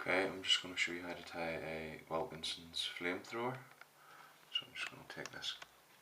Okay, I'm just going to show you how to tie a Wilkinson's flamethrower. So I'm just going to take this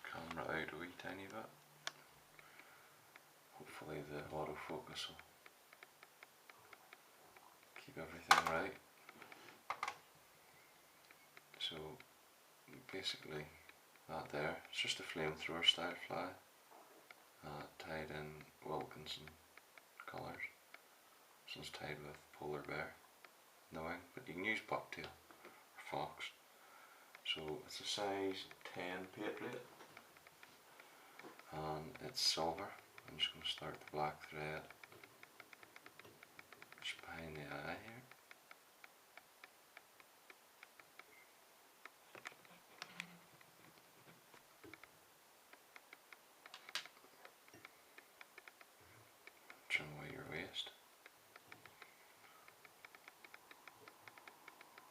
camera out a wee tiny bit. Hopefully the autofocus will keep everything right. So basically that there, it's just a flamethrower style fly, tied in Wilkinson colours. This one's tied with polar bear in the wing, but you can use bucktail or fox. So it's a size 10 patriot and it's silver. I'm just going to start the black thread just behind the eye here. Trim away your waist.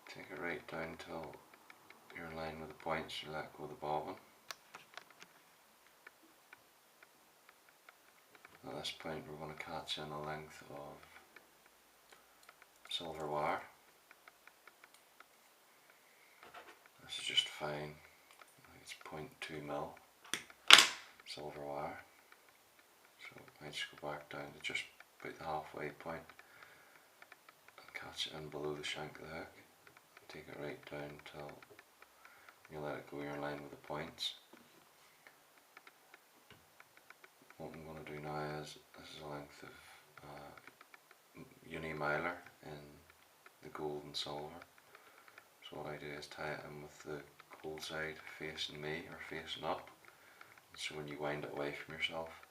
Take it right down till you're in line with the points, you let go of the bobbin. At this point we're going to catch in a length of silver wire. This is just fine, I think it's 0.2mm silver wire. So I just go back down to just about the halfway point and catch it in below the shank of the hook. Take it right down till you let it go, you're in line with the points. What I'm going to do now is, this is a length of uni-miler in the gold and silver. So what I do is tie it in with the gold side facing me or facing up. So when you wind it away from yourself,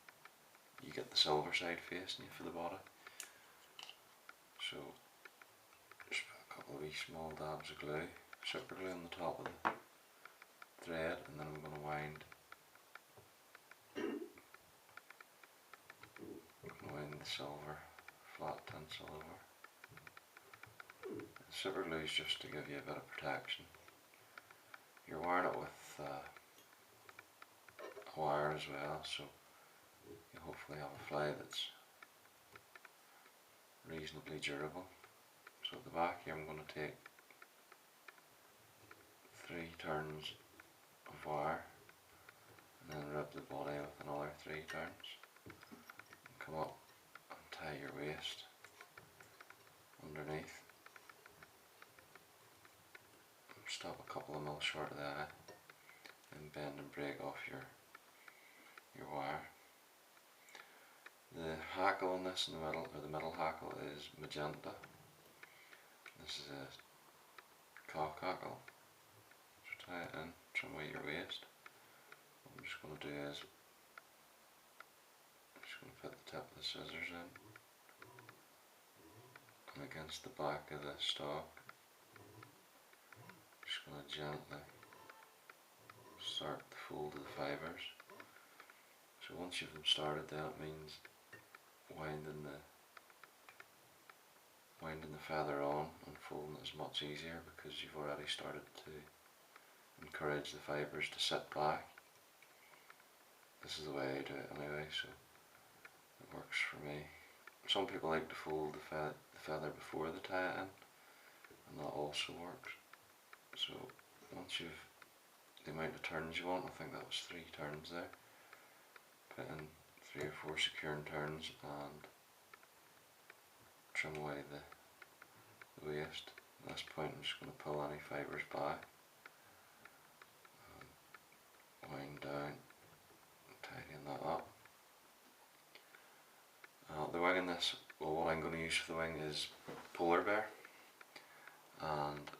you get the silver side facing you for the body. So just put a couple of wee small dabs of glue, super glue on the top of the thread, and then I'm going to wind the silver, flat tin silver. Super glue is just to give you a bit of protection. You're wiring it with a wire as well, so you hopefully have a fly that's reasonably durable. So at the back here I'm going to take 3 turns of wire and then rub the body with another 3 turns. And come up and tie your waist underneath. Stop a couple of mil short of the eye and bend and break off your wire. The hackle on this in the middle, or the middle hackle, is magenta. This is a cock hackle. So tie it in, trim away your waist. What I'm just going to do is, I'm just going to put the tip of the scissors in and against the back of the stalk. Just going to gently start the fold of the fibres. So once you've them started, then it means winding the feather on and folding it is much easier because you've already started to encourage the fibres to sit back. This is the way I do it anyway, so it works for me. Some people like to fold the feather before they tie it in, and that also works. So once you've the amount of turns you want, I think that was 3 turns there, put in 3 or 4 securing turns and trim away the waist. At this point I'm just going to pull any fibres back, wind down, tidying that up. The wing in this, well, what I'm going to use for the wing is polar bear, and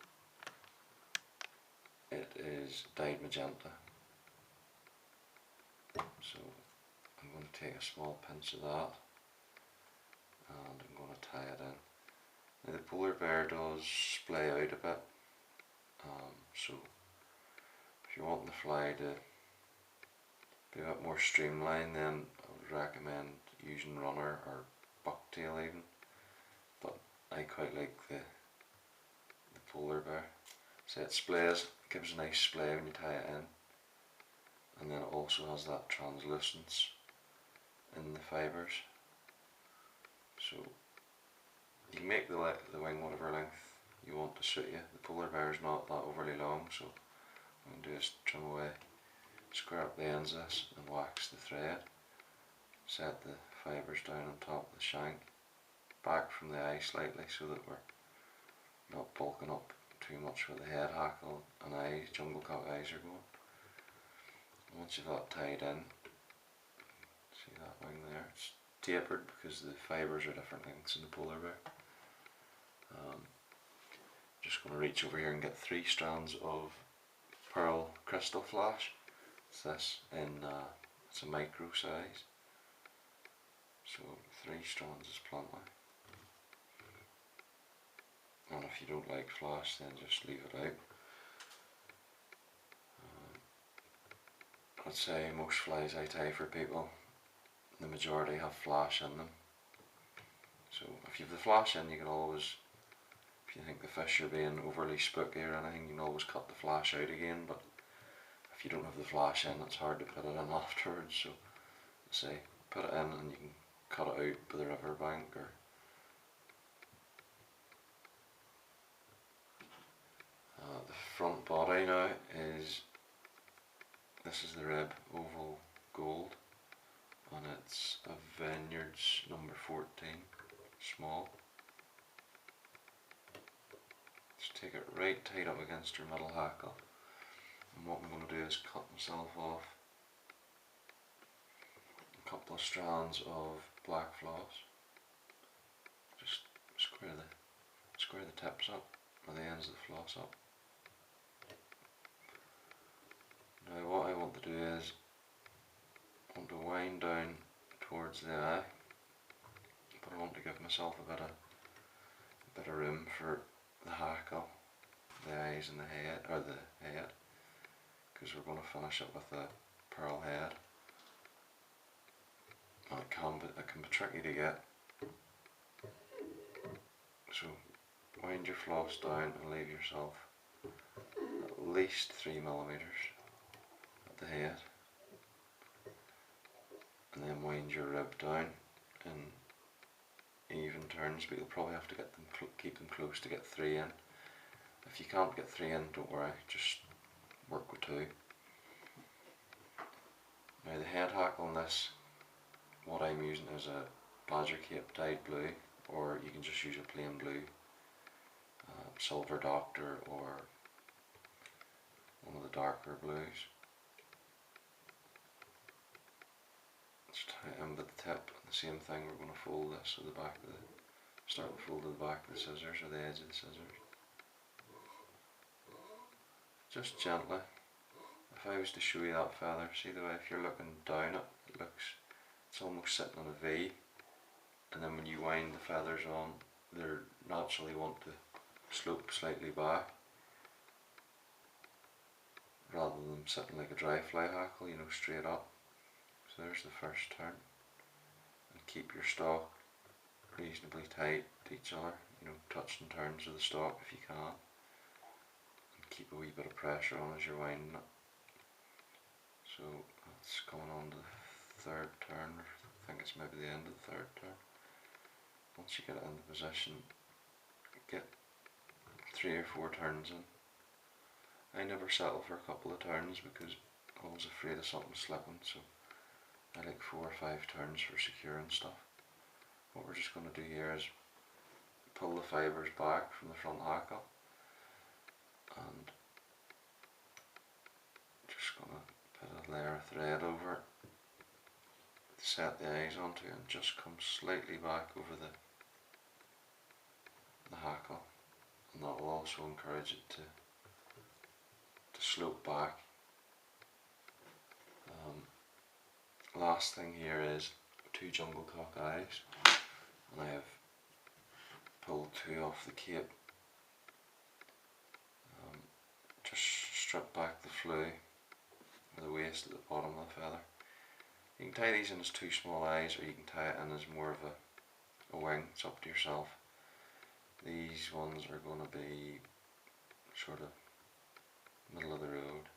it is dyed magenta. So I'm going to take a small pinch of that and I'm going to tie it in. Now the polar bear does splay out a bit, so if you want the fly to be a bit more streamlined, then I would recommend using runner or bucktail even, but I quite like the polar bear. So it splays, gives a nice splay when you tie it in, and then it also has that translucence in the fibres. So you can make the wing whatever length you want to suit you. The polar bear is not that overly long, so what I'm going to do is trim away, square up the ends of this and wax the thread. Set the fibres down on top of the shank, back from the eye slightly so that we're not bulking up too much where the head hackle and eyes, jungle cock eyes are going. Once you've got tied in, see that wing there, it's tapered because the fibres are different lengths in the polar bear. Just going to reach over here and get 3 strands of pearl crystal flash. It's this in it's a micro size, so 3 strands is plenty. And if you don't like flash, then just leave it out. I'd say most flies I tie for people, the majority have flash in them. So if you have the flash in, you can always, if you think the fish are being overly spooky or anything, you can always cut the flash out again. But if you don't have the flash in, it's hard to put it in afterwards. So I say put it in and you can cut it out by the riverbank or the front body now is, this is the rib, oval gold, and it's a Vineyards number 14, small. Just take it right tight up against your middle hackle, and what I'm going to do is cut myself off a couple of strands of black floss. Just square the tips up, or the ends of the floss up. Now what I want to do is, I want to wind down towards the eye, but I want to give myself a bit of room for the hackle, the eyes and the head, or the head, because we're going to finish it with a pearl head. And it can be tricky to get. So wind your floss down and leave yourself at least 3mm at the head, and then wind your rib down in even turns, but you'll probably have to keep them close to get 3 in. If you can't get 3 in, don't worry, just work with 2. Now the head hackle on this, what I'm using is a Badger Cape dyed blue, or you can just use a plain blue, Silver Doctor or one of the darker blues. Let's tie in with the tip, and the same thing, we're going to fold this with the back of the, start with fold of the back of the scissors, or the edge of the scissors. Just gently. If I was to show you that feather, see the way if you're looking down it looks, it's almost sitting on a V, and then when you wind the feathers on, they naturally want to slope slightly back, rather than sitting like a dry fly hackle, you know, straight up. So there's the first turn, and keep your stalk reasonably tight to each other, you know, touch and turns of the stalk if you can, and keep a wee bit of pressure on as you're winding it. So that's coming on to the 3rd turn, or I think it's maybe the end of the 3rd turn. Once you get it into position, get 3 or 4 turns in. I never settle for a couple of turns because I was afraid of something slipping, so I like 4 or 5 turns for securing stuff. What we're just going to do here is pull the fibres back from the front hackle, and just going to put a layer of thread over it, set the eyes onto it, and just come slightly back over the hackle, and that will also encourage it to slope back. Last thing here is 2 jungle cock eyes, and I have pulled 2 off the cape. Just strip back the flue or the waist at the bottom of the feather. You can tie these in as 2 small eyes, or you can tie it in as more of a wing, it's up to yourself. These ones are going to be sort of middle of the road.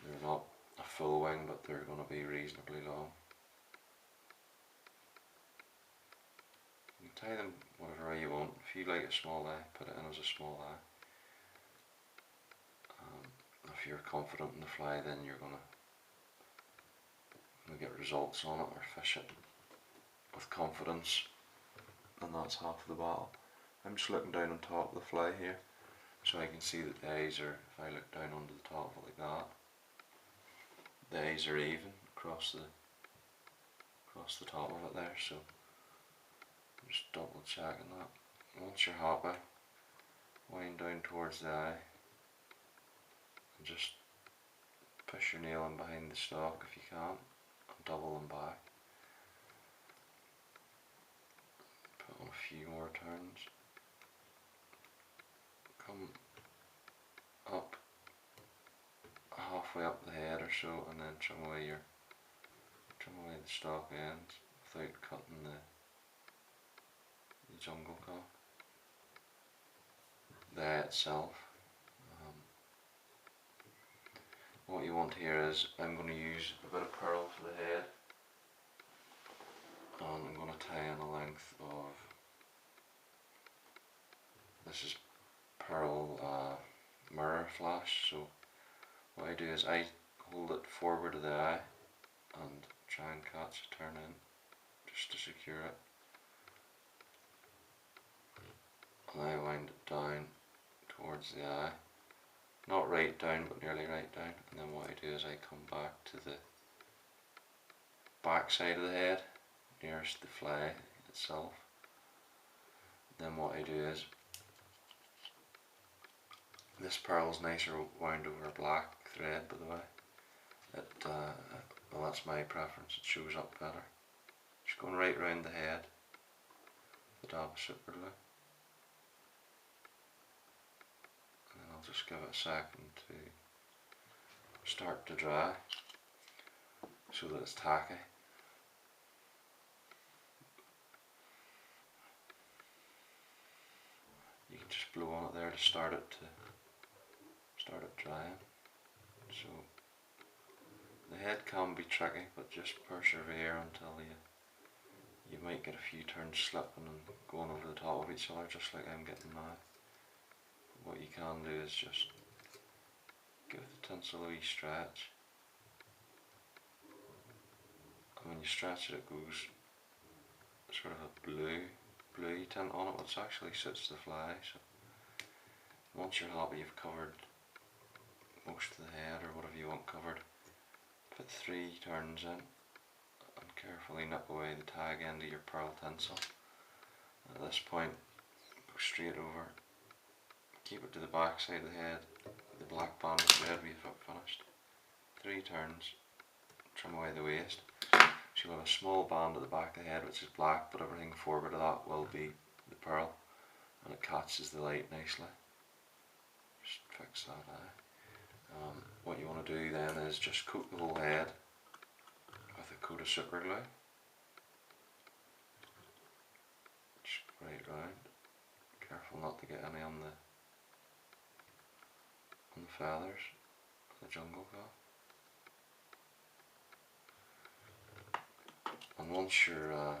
They're not a full wing, but they're going to be reasonably long. You can tie them whatever way you want. If you like a small eye, put it in as a small eye. If you're confident in the fly, then you're gonna get results on it, or fish it with confidence, and that's half of the battle. I'm just looking down on top of the fly here, so I can see that the eyes are, if I look down onto the top of it like that, the eyes are even across the top of it there, so I'm just double checking that. Once you're happy, wind down towards the eye and just push your nail in behind the stalk if you can, and double them back. Put on a few more turns. Come up halfway up the head or so, and then trim away the stalk ends without cutting the jungle cock. The eye itself. What you want here is, I'm going to use a bit of pearl for the head, and I'm going to tie in a length of, this is pearl mirror flash, so what I do is I hold it forward of the eye and try and catch a turn in just to secure it, and I wind it down towards the eye, not right down but nearly right down, and then what I do is I come back to the back side of the head nearest the fly itself. Then what I do is, this pearl is nicer wound over a black thread, by the way. Well, that's my preference, it shows up better. Just going right round the head, the dab of super glue. And then I'll just give it a second to start to dry, so that it's tacky. You can just blow on it there to start it drying. So the head can be tricky, but just persevere until you might get a few turns slipping and going over the top of each other, just like I'm getting now. What you can do is just give the tinsel a wee stretch, and when you stretch it, it goes sort of a bluey tint on it, which actually suits the fly. So once you're happy you've covered most of the head, or whatever you want covered, put 3 turns in and carefully nip away the tag end of your pearl tinsel. At this point, go straight over, keep it to the back side of the head, the black band of thread we've finished. 3 turns, trim away the waist. So you'll have a small band at the back of the head which is black, but everything forward of that will be the pearl, and it catches the light nicely. Just fix that eye. What you want to do then is just coat the whole head with a coat of super glue. Just right round. Careful not to get any on the feathers of the jungle cock. And once you're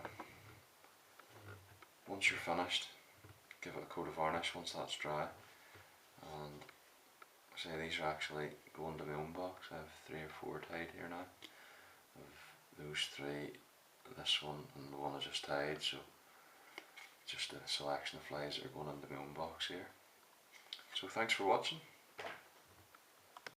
finished, give it a coat of varnish once that's dry. And say these are actually going to my own box. I have 3 or 4 tied here now. Of those 3, this one and the one I just tied, so just a selection of flies that are going into my own box here. So thanks for watching.